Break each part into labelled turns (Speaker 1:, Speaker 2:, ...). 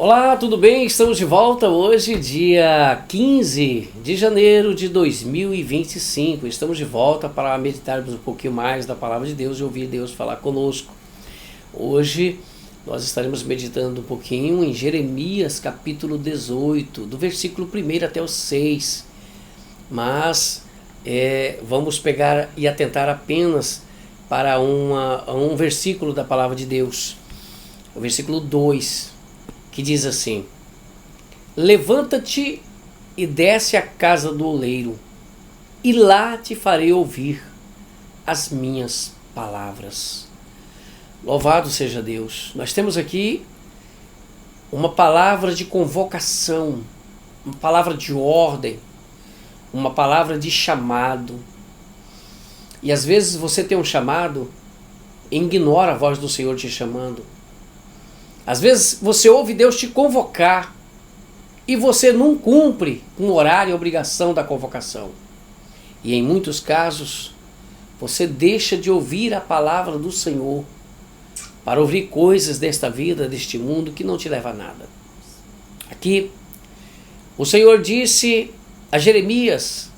Speaker 1: Olá, tudo bem? Estamos de volta hoje, dia 15 de janeiro de 2025. Estamos de volta para meditarmos um pouquinho mais da palavra de Deus e ouvir Deus falar conosco. Hoje nós estaremos meditando um pouquinho em Jeremias capítulo 18, do versículo 1 até o 6. Mas vamos pegar e atentar apenas para um versículo da palavra de Deus, o versículo 2. Que diz assim: levanta-te e desce à casa do oleiro, e lá te farei ouvir as minhas palavras. Louvado seja Deus. Nós temos aqui uma palavra de convocação, uma palavra de ordem, uma palavra de chamado. E às vezes você tem um chamado e ignora a voz do Senhor te chamando. Às vezes você ouve Deus te convocar e você não cumpre com o horário e a obrigação da convocação. E em muitos casos você deixa de ouvir a palavra do Senhor para ouvir coisas desta vida, deste mundo que não te leva a nada. Aqui o Senhor disse a Jeremias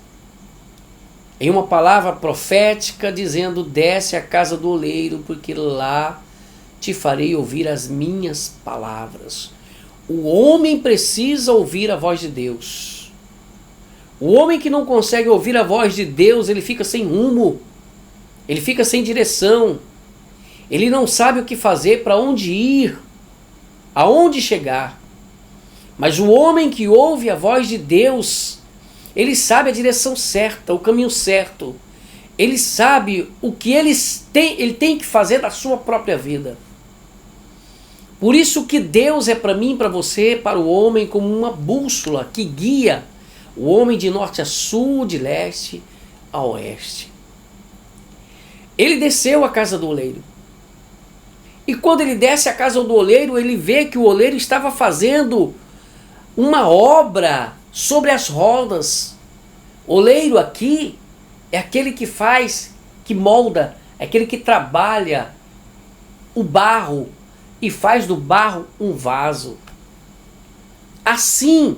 Speaker 1: em uma palavra profética dizendo: desce à casa do oleiro, porque lá te farei ouvir as minhas palavras. O homem precisa ouvir a voz de Deus. O homem que não consegue ouvir a voz de Deus, ele fica sem rumo, ele fica sem direção, ele não sabe o que fazer, para onde ir, aonde chegar. Mas o homem que ouve a voz de Deus, ele sabe a direção certa, o caminho certo. Ele sabe o que ele tem que fazer da sua própria vida. Por isso que Deus é para mim, para você, para o homem, como uma bússola que guia o homem de norte a sul, de leste a oeste. Ele desceu à casa do oleiro. E quando ele desce à casa do oleiro, ele vê que o oleiro estava fazendo uma obra sobre as rodas. Oleiro aqui é aquele que faz, que molda, é aquele que trabalha o barro e faz do barro um vaso. Assim,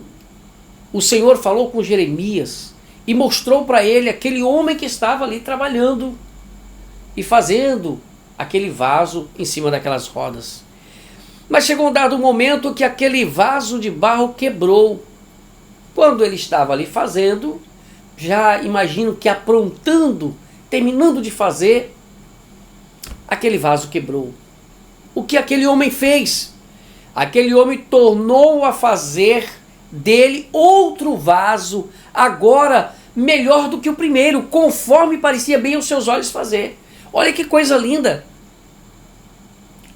Speaker 1: o Senhor falou com Jeremias e mostrou para ele aquele homem que estava ali trabalhando e fazendo aquele vaso em cima daquelas rodas. Mas chegou um dado momento que aquele vaso de barro quebrou. Quando ele estava ali fazendo, já imagino que aprontando, terminando de fazer, aquele vaso quebrou. O que aquele homem fez? Aquele homem tornou a fazer dele outro vaso, agora melhor do que o primeiro, conforme parecia bem aos seus olhos fazer. Olha que coisa linda!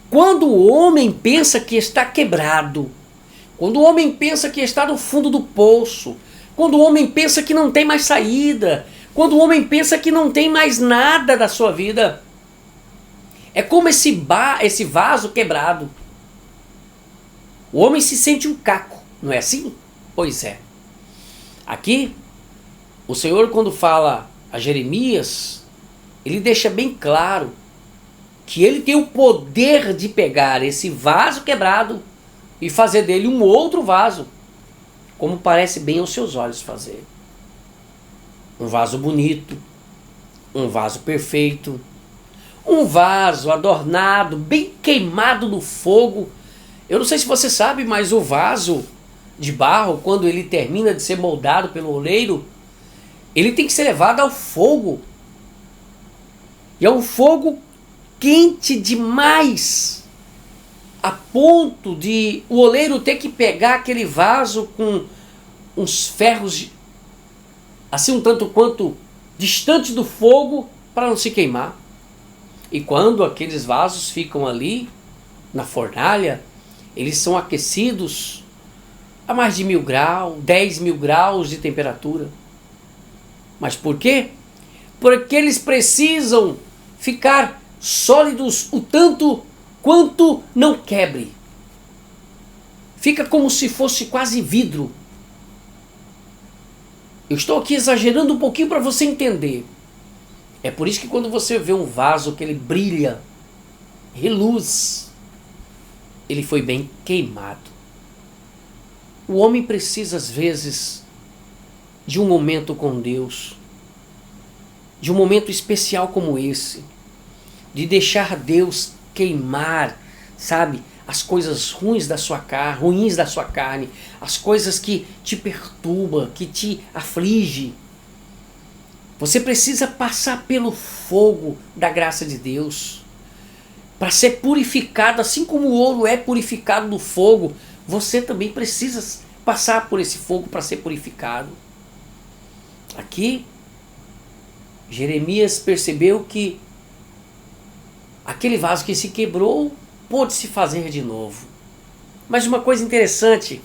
Speaker 1: Quando o homem pensa que está quebrado, quando o homem pensa que está no fundo do poço, quando o homem pensa que não tem mais saída, quando o homem pensa que não tem mais nada da sua vida, é como esse vaso quebrado. O homem se sente um caco, não é assim? Pois é. Aqui, o Senhor, quando fala a Jeremias, ele deixa bem claro que ele tem o poder de pegar esse vaso quebrado e fazer dele um outro vaso, como parece bem aos seus olhos fazer. Um vaso bonito, um vaso perfeito, um vaso adornado, bem queimado no fogo. Eu não sei se você sabe, mas o vaso de barro, quando ele termina de ser moldado pelo oleiro, ele tem que ser levado ao fogo. E é um fogo quente demais, a ponto de o oleiro ter que pegar aquele vaso com uns ferros assim um tanto quanto distante do fogo para não se queimar. E quando aqueles vasos ficam ali na fornalha, eles são aquecidos a mais de 1000 graus, 10.000 graus de temperatura. Mas por quê? Porque eles precisam ficar sólidos o tanto quanto não quebre. Fica como se fosse quase vidro. Eu estou aqui exagerando um pouquinho para você entender. É por isso que quando você vê um vaso que ele brilha, reluz, ele foi bem queimado. O homem precisa, às vezes, de um momento com Deus, de um momento especial como esse, de deixar Deus queimar, sabe, as coisas ruins da sua carne, as coisas que te perturbam, que te aflige. Você precisa passar pelo fogo da graça de Deus para ser purificado, assim como o ouro é purificado no fogo. Você também precisa passar por esse fogo para ser purificado. Aqui, Jeremias percebeu que aquele vaso que se quebrou pôde se fazer de novo. Mas uma coisa interessante,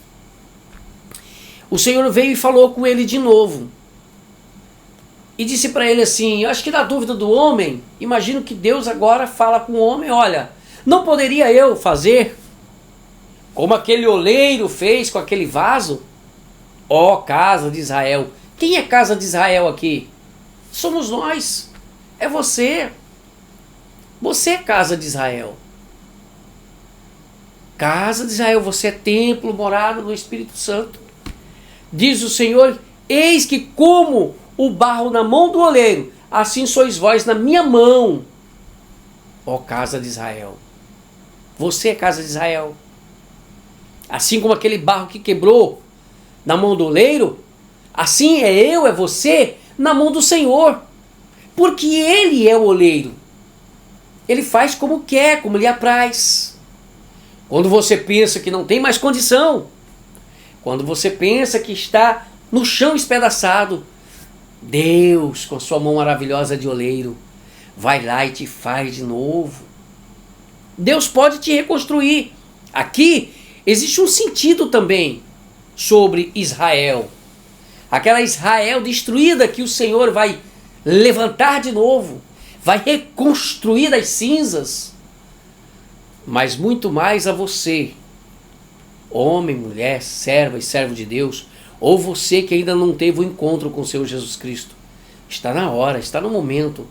Speaker 1: o Senhor veio e falou com ele de novo. E disse para ele assim, eu acho que na dúvida do homem, imagino que Deus agora fala com o homem, olha, não poderia eu fazer como aquele oleiro fez com aquele vaso? Ó, casa de Israel. Quem é casa de Israel aqui? Somos nós. É você. Você é casa de Israel. Casa de Israel, você é templo, morada do Espírito Santo. Diz o Senhor, eis que como o barro na mão do oleiro, assim sois vós na minha mão, ó casa de Israel. Você é casa de Israel. Assim como aquele barro que quebrou na mão do oleiro, assim é você na mão do Senhor. Porque Ele é o oleiro. Ele faz como quer, como lhe apraz. Quando você pensa que não tem mais condição, quando você pensa que está no chão espedaçado, Deus, com sua mão maravilhosa de oleiro, vai lá e te faz de novo. Deus pode te reconstruir. Aqui existe um sentido também sobre Israel. Aquela Israel destruída que o Senhor vai levantar de novo, vai reconstruir das cinzas. Mas muito mais a você, homem, mulher, serva e servo de Deus, ou você que ainda não teve o encontro com o Senhor Jesus Cristo. Está na hora, está no momento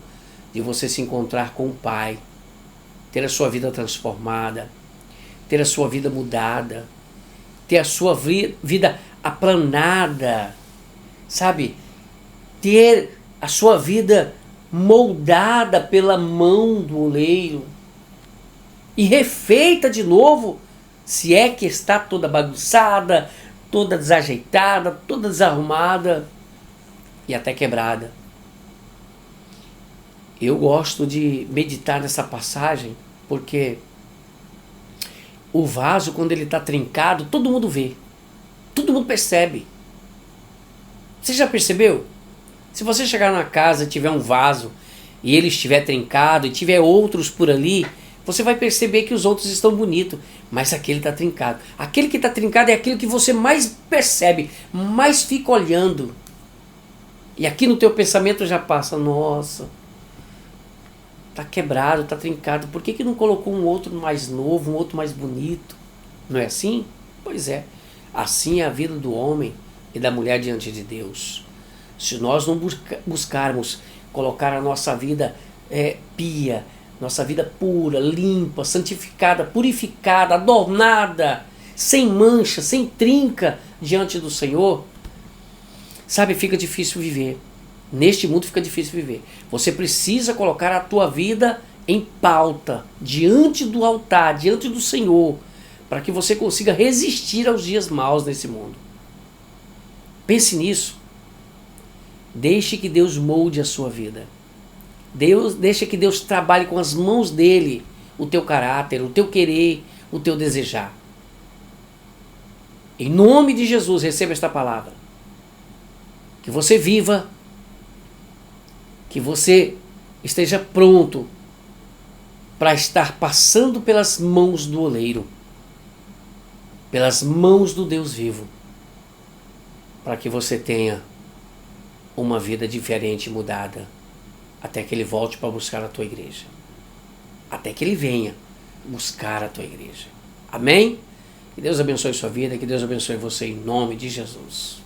Speaker 1: de você se encontrar com o Pai, ter a sua vida transformada, ter a sua vida mudada, ter a sua vida aplanada, sabe? Ter a sua vida moldada pela mão do oleiro e refeita de novo, se é que está toda bagunçada, toda desajeitada, toda desarrumada e até quebrada. Eu gosto de meditar nessa passagem porque o vaso, quando ele está trincado, todo mundo vê, todo mundo percebe. Você já percebeu? Se você chegar na casa e tiver um vaso e ele estiver trincado e tiver outros por ali, você vai perceber que os outros estão bonitos, mas aquele está trincado. Aquele que está trincado é aquele que você mais percebe, mais fica olhando. E aqui no teu pensamento já passa, nossa, está quebrado, está trincado. Por que não colocou um outro mais novo, um outro mais bonito? Não é assim? Pois é. Assim é a vida do homem e da mulher diante de Deus. Se nós não buscarmos colocar a nossa vida pia, nossa vida pura, limpa, santificada, purificada, adornada, sem mancha, sem trinca diante do Senhor, sabe, fica difícil viver. Neste mundo fica difícil viver. Você precisa colocar a tua vida em pauta, diante do altar, diante do Senhor, para que você consiga resistir aos dias maus nesse mundo. Pense nisso. Deixe que Deus molde a sua vida. Deixa que Deus trabalhe com as mãos dele o teu caráter, o teu querer, o teu desejar. Em nome de Jesus, receba esta palavra. Que você viva, que você esteja pronto para estar passando pelas mãos do oleiro, pelas mãos do Deus vivo, para que você tenha uma vida diferente e mudada, até que Ele volte para buscar a tua igreja. Até que Ele venha buscar a tua igreja. Amém? Que Deus abençoe sua vida, que Deus abençoe você em nome de Jesus.